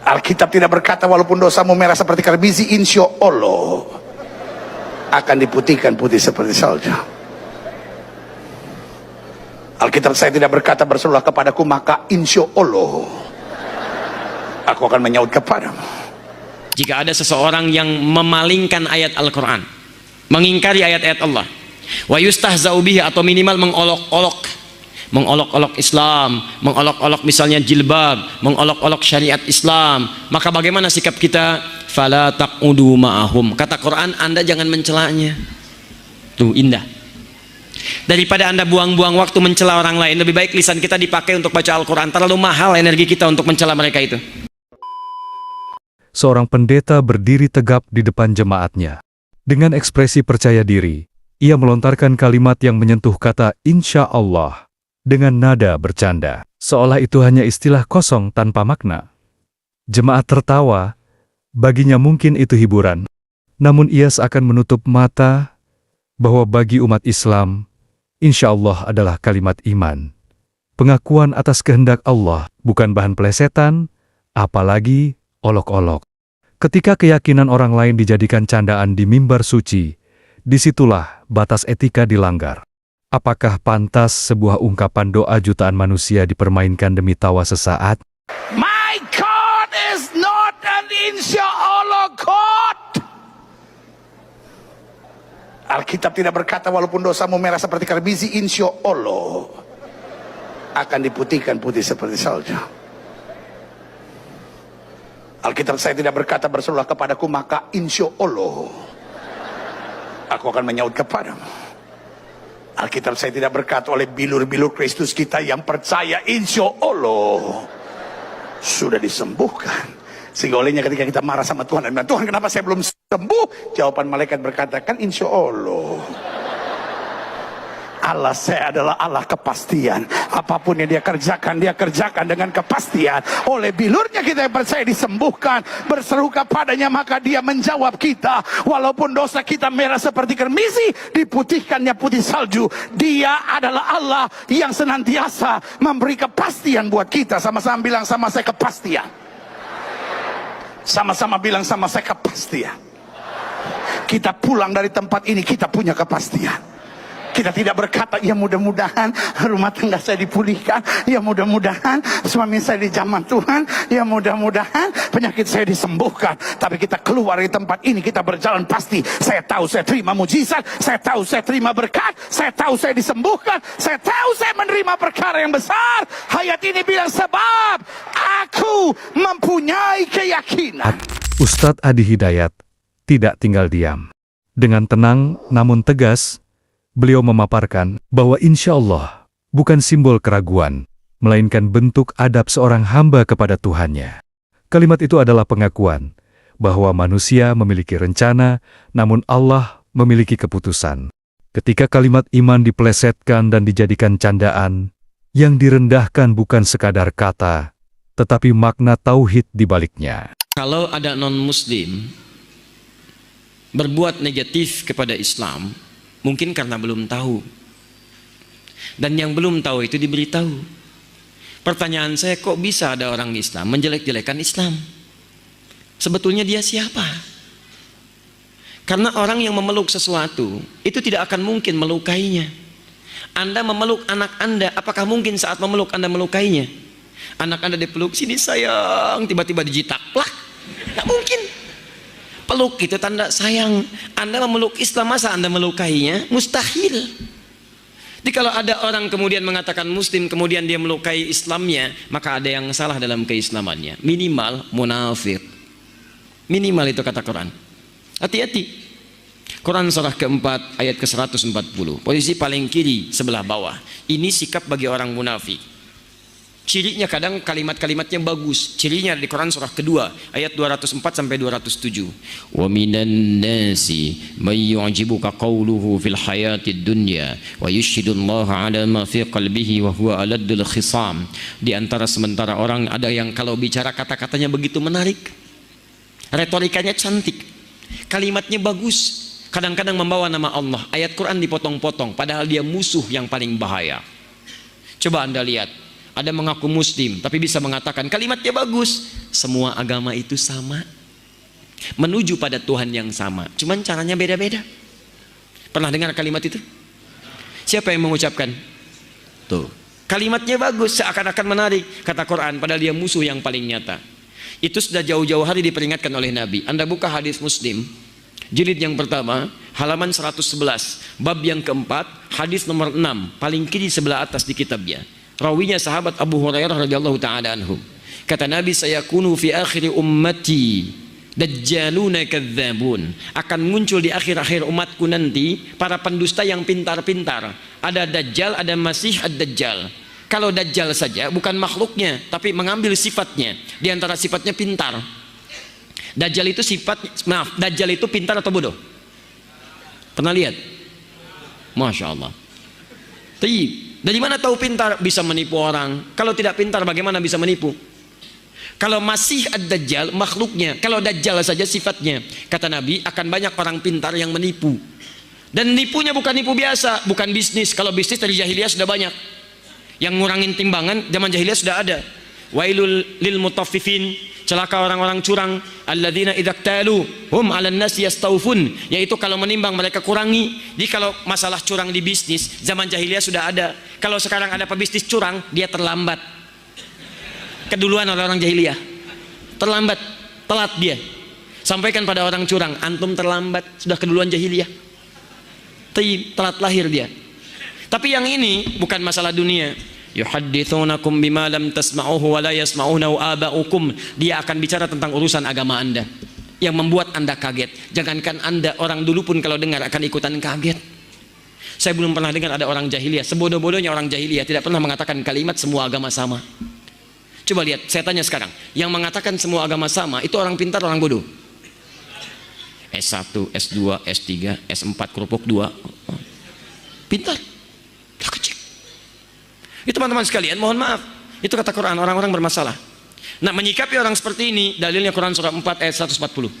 Alkitab tidak berkata walaupun dosamu merah seperti karbisi, insya Allah akan diputihkan putih seperti salju. Alkitab saya tidak berkata berserulah kepadaku maka insya Allah aku akan menyaut kepadamu. Jika ada seseorang yang memalingkan ayat Al-Quran, mengingkari ayat-ayat Allah, wa yustahza'u bihi, atau minimal mengolok-olok Islam, mengolok-olok misalnya jilbab, mengolok-olok syariat Islam, maka bagaimana sikap kita? Fala taqudu ma'ahum. Kata Quran, Anda jangan mencelanya. Tuh, indah. Daripada Anda buang-buang waktu mencela orang lain, lebih baik lisan kita dipakai untuk baca Al-Quran. Terlalu mahal energi kita untuk mencela mereka itu. Seorang pendeta berdiri tegap di depan jemaatnya. Dengan ekspresi percaya diri, ia melontarkan kalimat yang menyentuh kata insya Allah dengan nada bercanda, seolah itu hanya istilah kosong tanpa makna. Jemaat tertawa, baginya mungkin itu hiburan. Namun ia seakan menutup mata bahwa bagi umat Islam, insya Allah adalah kalimat iman. Pengakuan atas kehendak Allah, bukan bahan pelesetan, apalagi olok-olok. Ketika keyakinan orang lain dijadikan candaan di mimbar suci, disitulah batas etika dilanggar. Apakah pantas sebuah ungkapan doa jutaan manusia dipermainkan demi tawa sesaat? My God is not an insya Allah God. Alkitab tidak berkata walaupun dosamu merah seperti karbisi, insya Allah akan diputihkan putih seperti salju. Alkitab saya tidak berkata berserulah kepadaku maka insya Allah aku akan menyaut kepadamu. Alkitab saya tidak berkata oleh bilur-bilur Kristus kita yang percaya insya Allah sudah disembuhkan, sehingga olehnya ketika kita marah sama Tuhan dan Tuhan kenapa saya belum sembuh, jawaban malaikat berkata kan insya Allah Allah saya adalah Allah kepastian. Apapun yang dia kerjakan dengan kepastian. Oleh bilurnya kita yang percaya disembuhkan, berseru kepadanya maka dia menjawab kita. Walaupun dosa kita merah seperti karbisi, diputihkannya putih salju. Dia adalah Allah yang senantiasa memberi kepastian buat kita. Sama-sama bilang sama saya kepastian. Sama-sama bilang sama saya kepastian. Kita pulang dari tempat ini kita punya kepastian. Kita tidak berkata, ya mudah-mudahan rumah tangga saya dipulihkan, ya mudah-mudahan suami saya dijamah Tuhan, ya mudah-mudahan penyakit saya disembuhkan. Tapi kita keluar dari tempat ini, kita berjalan pasti. Saya tahu saya terima mujizat, saya tahu saya terima berkat, saya tahu saya disembuhkan, saya tahu saya menerima perkara yang besar. Ayat ini bilang sebab aku mempunyai keyakinan. Ustadz Adi Hidayat tidak tinggal diam. Dengan tenang namun tegas, beliau memaparkan bahwa insya Allah bukan simbol keraguan, melainkan bentuk adab seorang hamba kepada Tuhannya. Kalimat itu adalah pengakuan bahwa manusia memiliki rencana, namun Allah memiliki keputusan. Ketika kalimat iman dipelesetkan dan dijadikan candaan, yang direndahkan bukan sekadar kata, tetapi makna tauhid di baliknya. Kalau ada non-muslim berbuat negatif kepada Islam, mungkin karena belum tahu, dan yang belum tahu itu diberitahu. Pertanyaan saya, kok bisa ada orang Islam menjelek-jelekan Islam? Sebetulnya dia siapa? Karena orang yang memeluk sesuatu itu tidak akan mungkin melukainya. Anda memeluk anak Anda, apakah mungkin saat memeluk Anda melukainya? Anak Anda dipeluk, sini sayang, tiba-tiba dijitak, plak, nggak mungkin. Peluk itu tanda sayang. Anda memeluk Islam, masa Anda melukainya? Mustahil. Jadi kalau ada orang kemudian mengatakan Muslim, kemudian dia melukai Islamnya, maka ada yang salah dalam keislamannya. Minimal munafik. Minimal itu kata Quran. Hati-hati. Quran surah keempat ayat ke-140. Posisi paling kiri sebelah bawah. Ini sikap bagi orang munafik. Cirinya kadang kalimat-kalimatnya bagus. Cirinya di Quran surah kedua ayat 204 sampai 207. Wa minan nasi may yu'jibuka qawluhu fil hayatid dunya wa yushhidullaha ala ma fi qalbihi wa huwa aladdul khisam. Di antara sementara orang ada yang kalau bicara kata-katanya begitu menarik. Retorikanya cantik. Kalimatnya bagus. Kadang-kadang membawa nama Allah. Ayat Quran dipotong-potong padahal dia musuh yang paling bahaya. Coba Anda lihat. Ada mengaku muslim tapi bisa mengatakan kalimatnya bagus, semua agama itu sama, menuju pada Tuhan yang sama, cuman caranya beda-beda. Pernah dengar kalimat itu? Siapa yang mengucapkan? Tuh, kalimatnya bagus, seakan-akan menarik, kata Quran, padahal dia musuh yang paling nyata. Itu sudah jauh-jauh hari diperingatkan oleh Nabi. Anda buka hadis Muslim, jilid yang pertama, halaman 111, bab yang keempat, hadis nomor 6, paling kiri sebelah atas di kitabnya. Rawinya sahabat Abu Hurairah radhiyallahu taala anhu. Kata Nabi, sayakunu fi akhir ummati dajjaluna kadzabun. Akan muncul di akhir-akhir umatku nanti para pendusta yang pintar-pintar. Ada Dajjal, ada Masih ad-Dajjal. Kalau Dajjal saja bukan makhluknya, tapi mengambil sifatnya. Di antara sifatnya pintar. Dajjal itu Dajjal itu pintar atau bodoh? Pernah lihat? Masya Allah. Dari mana tahu pintar? Bisa menipu orang. Kalau tidak pintar bagaimana bisa menipu? Kalau Masih ad-Dajjal makhluknya, kalau Dajjal saja sifatnya, kata Nabi, akan banyak orang pintar yang menipu. Dan nipunya bukan nipu biasa, bukan bisnis. Kalau bisnis dari jahiliyah sudah banyak. Yang ngurangin timbangan zaman jahiliyah sudah ada. Wailul lil mutaffifin, celaka orang-orang curang, alladzina idza iktalu hum 'alan nasi yastawfun, yaitu kalau menimbang mereka kurangi. Jadi kalau masalah curang di bisnis zaman jahiliyah sudah ada. Kalau sekarang ada pebisnis curang, dia terlambat. Keduluan orang-orang jahiliyah, terlambat, telat dia. Sampaikan pada orang curang, antum terlambat, sudah keduluan jahiliyah, telat lahir dia. Tapi yang ini bukan masalah dunia. Yuhadditsunakum bima lam tasma'uhu wa la yasma'uhu aba'ukum. Dia akan bicara tentang urusan agama Anda yang membuat Anda kaget. Jangankan Anda, orang dulu pun kalau dengar akan ikutan kaget. Saya belum pernah dengar ada orang jahiliyah, sebodoh-bodohnya orang jahiliyah tidak pernah mengatakan kalimat semua agama sama. Coba lihat, saya tanya sekarang, yang mengatakan semua agama sama itu orang pintar, orang bodoh? S1, S2, S3, S4, kerupuk 2. Pintar. Dah kecil. Itu teman-teman sekalian, mohon maaf. Itu kata Quran, orang-orang bermasalah. Nah, menyikapi orang seperti ini, dalilnya Quran surah 4 ayat 140.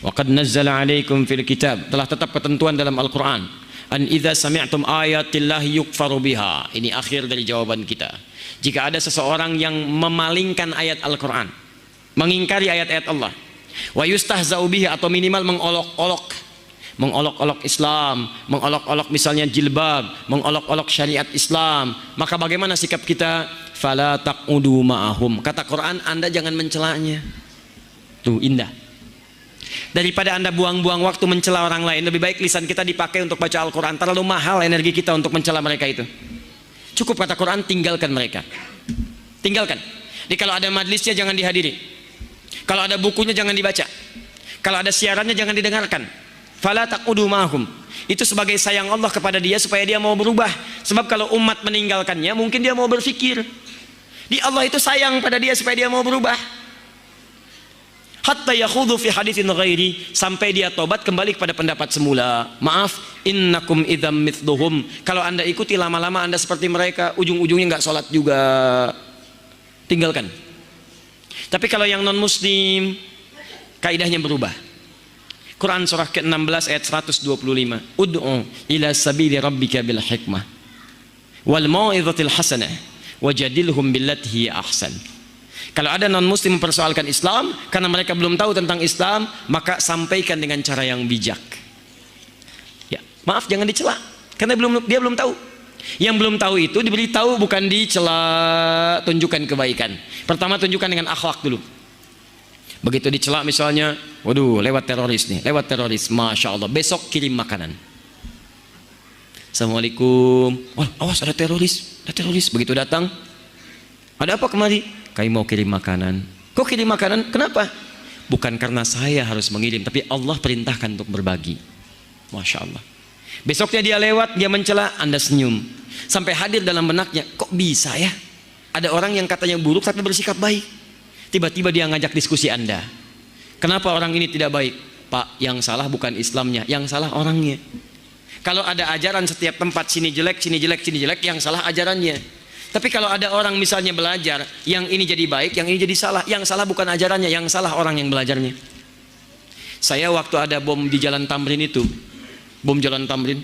Wa qad nazzala 'alaikum fil kitab, telah tetap ketentuan dalam Al-Qur'an, an idza sami'tum ayatillahi yukfaru biha. Ini akhir dari jawaban kita. Jika ada seseorang yang memalingkan ayat Al-Quran, mengingkari ayat-ayat Allah, wa yustahza'u bihi, atau minimal mengolok-olok Islam, mengolok-olok misalnya jilbab, mengolok-olok syariat Islam, maka bagaimana sikap kita? Fala taqudu ma'ahum. Kata Quran, Anda jangan mencelanya. Tuh, indah. Daripada Anda buang-buang waktu mencela orang lain, lebih baik lisan kita dipakai untuk baca Al-Quran. Terlalu mahal energi kita untuk mencela mereka itu. Cukup kata Quran, tinggalkan mereka. Tinggalkan. Jadi kalau ada majlisnya jangan dihadiri. Kalau ada bukunya jangan dibaca. Kalau ada siarannya jangan didengarkan. Fala taqudu ma'hum. Itu sebagai sayang Allah kepada dia supaya dia mau berubah. Sebab kalau umat meninggalkannya, mungkin dia mau berpikir. Di Allah itu sayang pada dia supaya dia mau berubah. Hatta yakhudhu fi haditsin ghairi, sampai dia tobat kembali kepada pendapat semula. Maaf, innakum idzam mithluhum. Kalau Anda ikuti lama-lama Anda seperti mereka, ujung-ujungnya nggak sholat juga. Tinggalkan. Tapi kalau yang non muslim, kaidahnya berubah. Quran surah ke-16 ayat 125. Ud'u ila sabili rabbika bil hikmah wal mau'izatil hasanah wajadilhum billati hiya ahsan. Kalau ada non muslim mempersoalkan Islam karena mereka belum tahu tentang Islam, maka sampaikan dengan cara yang bijak. Ya, maaf, jangan dicela karena dia belum tahu. Yang belum tahu itu diberitahu, bukan dicela. Tunjukkan kebaikan. Pertama tunjukkan dengan akhlak dulu. Begitu dicela misalnya, waduh, lewat teroris nih, lewat teroris, masya Allah, besok kirim makanan. Assalamualaikum. Wah, awas ada teroris, ada teroris. Begitu datang, ada apa kemari? Kami mau kirim makanan. Kok kirim makanan? Kenapa? Bukan karena saya harus mengirim, tapi Allah perintahkan untuk berbagi. Masya Allah. Besoknya dia lewat, dia mencela, Anda senyum. Sampai hadir dalam benaknya, kok bisa ya? Ada orang yang katanya buruk tapi bersikap baik. Tiba-tiba dia ngajak diskusi Anda. Kenapa orang ini tidak baik? Pak, yang salah bukan Islamnya, yang salah orangnya. Kalau ada ajaran setiap tempat, sini jelek, sini jelek, sini jelek, yang salah ajarannya. Tapi kalau ada orang misalnya belajar, yang ini jadi baik, yang ini jadi salah. Yang salah bukan ajarannya, yang salah orang yang belajarnya. Saya waktu ada bom di Jalan Tamrin itu, bom Jalan Tamrin,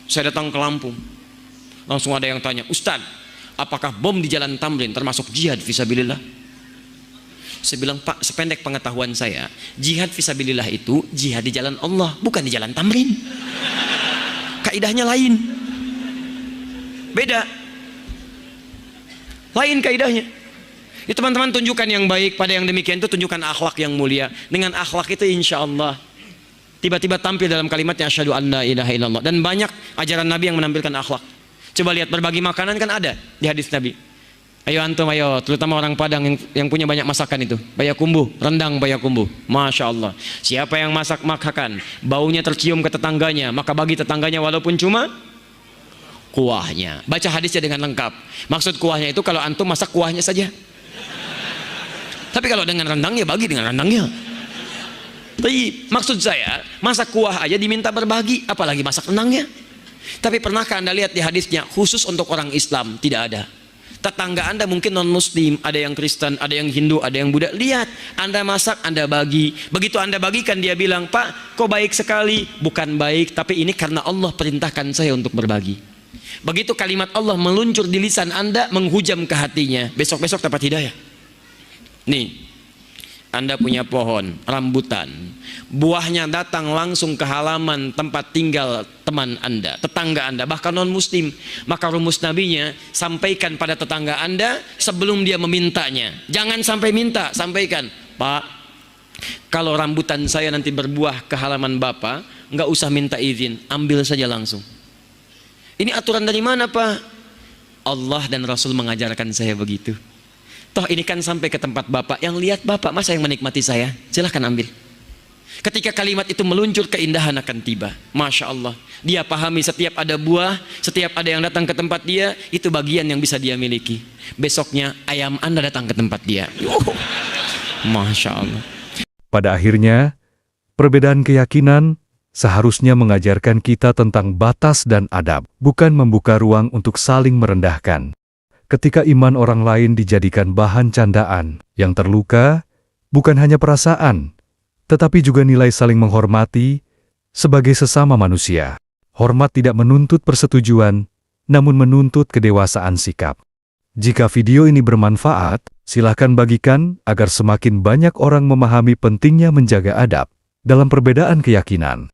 saya datang ke Lampung. Langsung ada yang tanya, Ustaz, apakah bom di Jalan Tamrin termasuk jihad fisabilillah? Saya bilang, Pak, sependek pengetahuan saya, jihad fisabilillah itu jihad di jalan Allah, bukan di jalan tamrin. Kaidahnya lain. Beda. Lain kaidahnya. Ya, teman-teman, tunjukkan yang baik pada yang demikian itu, tunjukkan akhlak yang mulia. Dengan akhlak itu insya Allah tiba-tiba tampil dalam kalimatnya asyhadu an la ilaha illallah. Dan banyak ajaran Nabi yang menampilkan akhlak. Coba lihat, berbagi makanan kan ada di hadis Nabi. Ayo antum, ayo, terutama orang Padang yang punya banyak masakan itu. Bayakumbuh, rendang bayakumbuh. Masya Allah. Siapa yang masak makanan, baunya tercium ke tetangganya, maka bagi tetangganya walaupun cuma kuahnya. Baca hadisnya dengan lengkap. Maksud kuahnya itu kalau antum masak kuahnya saja. Tapi kalau dengan rendangnya, bagi dengan rendangnya. Tapi maksud saya, masak kuah aja diminta berbagi, apalagi masak rendangnya. Tapi pernahkah Anda lihat di hadisnya, khusus untuk orang Islam? Tidak ada. Tetangga Anda mungkin non-muslim, ada yang Kristen, ada yang Hindu, ada yang Buddha. Lihat, Anda masak, Anda bagi. Begitu Anda bagikan, dia bilang, Pak, kok baik sekali. Bukan baik, tapi ini karena Allah perintahkan saya untuk berbagi. Begitu kalimat Allah meluncur di lisan Anda, menghujam ke hatinya, besok-besok dapat hidayah. Nih, Anda punya pohon rambutan, buahnya datang langsung ke halaman tempat tinggal teman Anda, tetangga Anda, bahkan non muslim. Maka rumus nabinya, sampaikan pada tetangga Anda sebelum dia memintanya. Jangan sampai minta, sampaikan, Pak, kalau rambutan saya nanti berbuah ke halaman Bapak, nggak usah minta izin, ambil saja langsung. Ini aturan dari mana, Pak? Allah dan Rasul mengajarkan saya begitu. Toh ini kan sampai ke tempat Bapak, yang lihat Bapak, masa yang menikmati saya? Silahkan ambil. Ketika kalimat itu meluncur, keindahan akan tiba. Masya Allah. Dia pahami setiap ada buah, setiap ada yang datang ke tempat dia, itu bagian yang bisa dia miliki. Besoknya ayam Anda datang ke tempat dia. Masya Allah. Pada akhirnya, perbedaan keyakinan seharusnya mengajarkan kita tentang batas dan adab, bukan membuka ruang untuk saling merendahkan. Ketika iman orang lain dijadikan bahan candaan, yang terluka bukan hanya perasaan, tetapi juga nilai saling menghormati sebagai sesama manusia. Hormat tidak menuntut persetujuan, namun menuntut kedewasaan sikap. Jika video ini bermanfaat, silakan bagikan agar semakin banyak orang memahami pentingnya menjaga adab dalam perbedaan keyakinan.